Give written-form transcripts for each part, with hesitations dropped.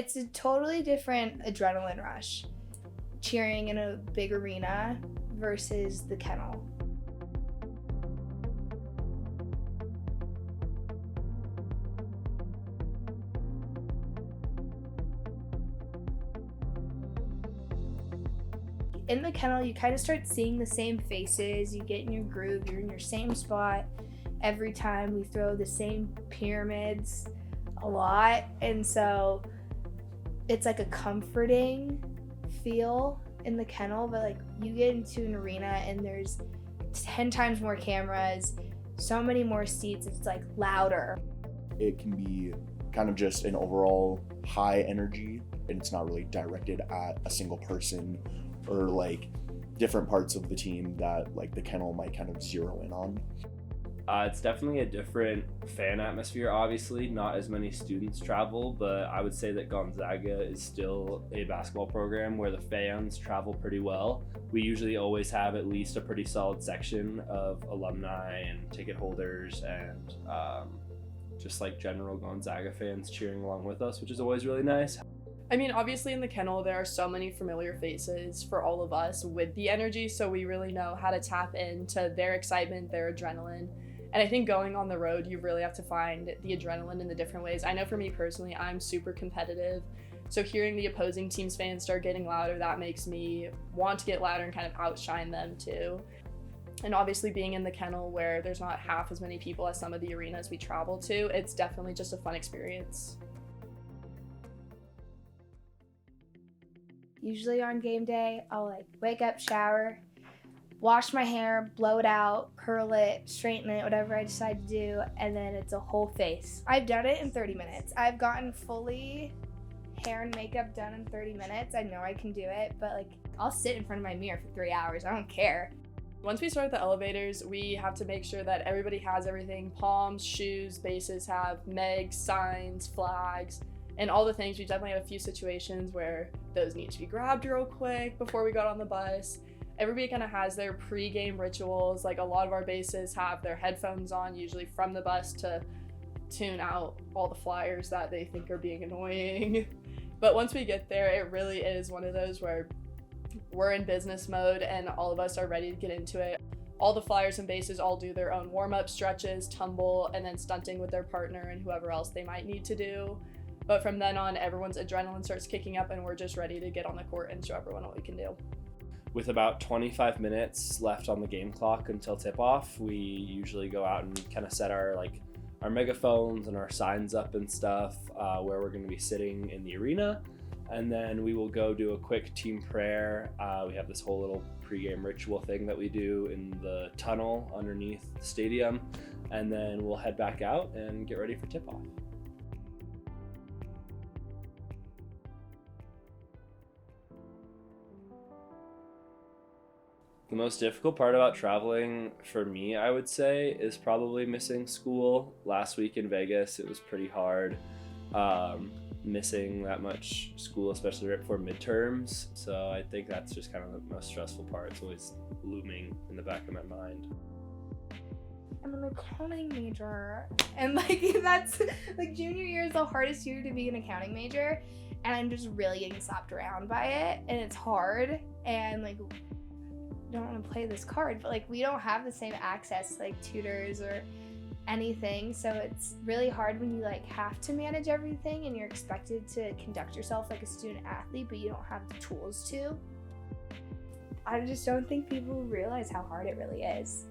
It's a totally different adrenaline rush, cheering in a big arena versus the kennel. In the kennel, you kind of start seeing the same faces, you get in your groove, you're in your same spot every time. We throw the same pyramids a lot, and so it's like a comforting feel in the kennel, but like you get into an arena and there's 10 times more cameras, so many more seats, it's like louder. It can be kind of just an overall high energy, and it's not really directed at a single person or like different parts of the team that like the kennel might kind of zero in on. It's definitely a different fan atmosphere, obviously. Not as many students travel, but I would say that Gonzaga is still a basketball program where the fans travel pretty well. We usually always have at least a pretty solid section of alumni and ticket holders and just like general Gonzaga fans cheering along with us, which is always really nice. I mean, obviously in the kennel, there are so many familiar faces for all of us with the energy, so we really know how to tap into their excitement, their adrenaline. And I think going on the road, you really have to find the adrenaline in the different ways. I know for me personally, I'm super competitive. So hearing the opposing team's fans start getting louder, that makes me want to get louder and kind of outshine them too. And obviously being in the kennel where there's not half as many people as some of the arenas we travel to, it's definitely just a fun experience. Usually on game day, I'll like wake up, shower, wash my hair, blow it out, curl it, straighten it, whatever I decide to do, and then it's a whole face. I've done it in 30 minutes. I've gotten fully hair and makeup done in 30 minutes. I know I can do it, but like I'll sit in front of my mirror for 3 hours. I don't care. Once we start the elevators, we have to make sure that everybody has everything. Palms, shoes, bases have megs, signs, flags, and all the things. We definitely had a few situations where those need to be grabbed real quick before we got on the bus. Everybody kind of has their pre-game rituals. Like a lot of our bases have their headphones on, usually from the bus, to tune out all the flyers that they think are being annoying. But once we get there, it really is one of those where we're in business mode and all of us are ready to get into it. All the flyers and bases all do their own warm-up stretches, tumble, and then stunting with their partner and whoever else they might need to do. But from then on, everyone's adrenaline starts kicking up and we're just ready to get on the court and show everyone what we can do. With about 25 minutes left on the game clock until tip-off, we usually go out and kind of set our megaphones and our signs up and stuff where we're going to be sitting in the arena, and then we will go do a quick team prayer. We have this whole little pregame ritual thing that we do in the tunnel underneath the stadium, and then we'll head back out and get ready for tip-off. The most difficult part about traveling for me, I would say, is probably missing school. Last week in Vegas, it was pretty hard missing that much school, especially right before midterms. So I think that's just kind of the most stressful part. It's always looming in the back of my mind. I'm an accounting major, and that's junior year is the hardest year to be an accounting major, and I'm just really getting slapped around by it, and it's hard, and don't want to play this card, but we don't have the same access to tutors or anything, so it's really hard when you have to manage everything and you're expected to conduct yourself like a student athlete, but you don't have the tools to. I just don't think people realize how hard it really is,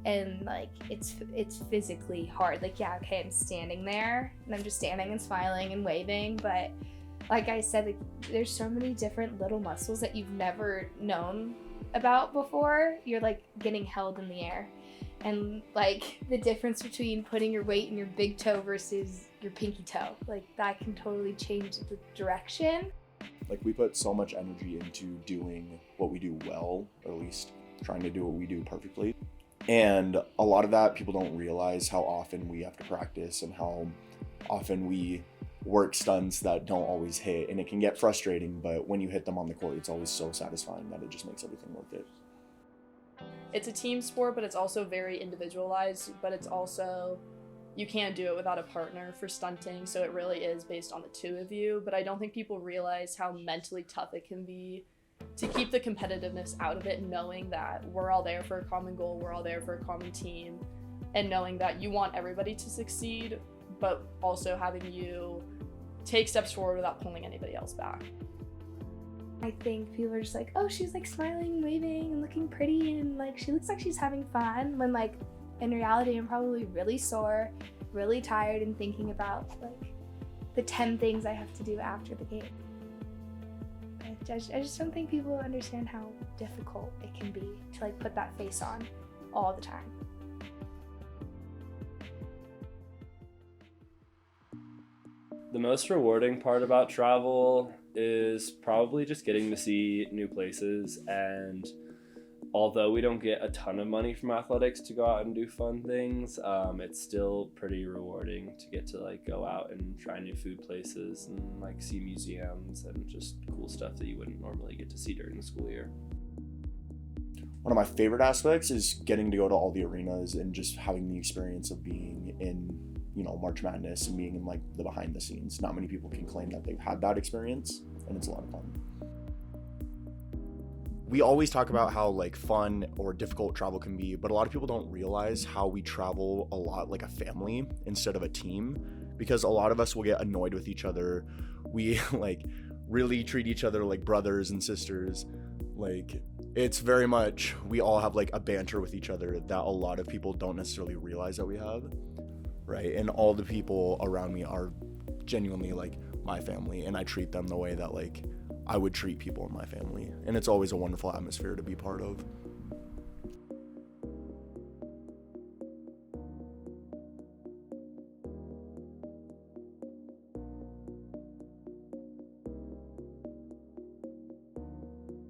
and it's physically hard. I'm standing there and I'm just standing and smiling and waving, but like I said, there's so many different little muscles that you've never known about before. You're getting held in the air, and the difference between putting your weight in your big toe versus your pinky toe, that can totally change the direction. We put so much energy into doing what we do well, or at least trying to do what we do perfectly, and a lot of that people don't realize how often we have to practice and how often we work stunts that don't always hit, and it can get frustrating, but when you hit them on the court, it's always so satisfying that it just makes everything worth it. It's a team sport, but it's also very individualized, but it's also, you can't do it without a partner for stunting, so it really is based on the two of you. But I don't think people realize how mentally tough it can be to keep the competitiveness out of it, knowing that we're all there for a common goal, we're all there for a common team, and knowing that you want everybody to succeed, but also having you take steps forward without pulling anybody else back. I think people are just like, oh, she's like smiling, waving, and looking pretty, and like she looks like she's having fun, when like in reality I'm probably really sore, really tired, and thinking about like the 10 things I have to do after the game. I just don't think people understand how difficult it can be to like put that face on all the time. The most rewarding part about travel is probably just getting to see new places, and although we don't get a ton of money from athletics to go out and do fun things, it's still pretty rewarding to get to like go out and try new food places and like see museums and just cool stuff that you wouldn't normally get to see during the school year. One of my favorite aspects is getting to go to all the arenas and just having the experience of being in, you know, March Madness and being in like the behind the scenes. Not many people can claim that they've had that experience, and it's a lot of fun. We always talk about how like fun or difficult travel can be, but a lot of people don't realize how we travel a lot like a family instead of a team, because a lot of us will get annoyed with each other. We like really treat each other like brothers and sisters. Like it's very much, we all have like a banter with each other that a lot of people don't necessarily realize that we have, right? And all the people around me are genuinely like my family, and I treat them the way that like I would treat people in my family, and it's always a wonderful atmosphere to be part of.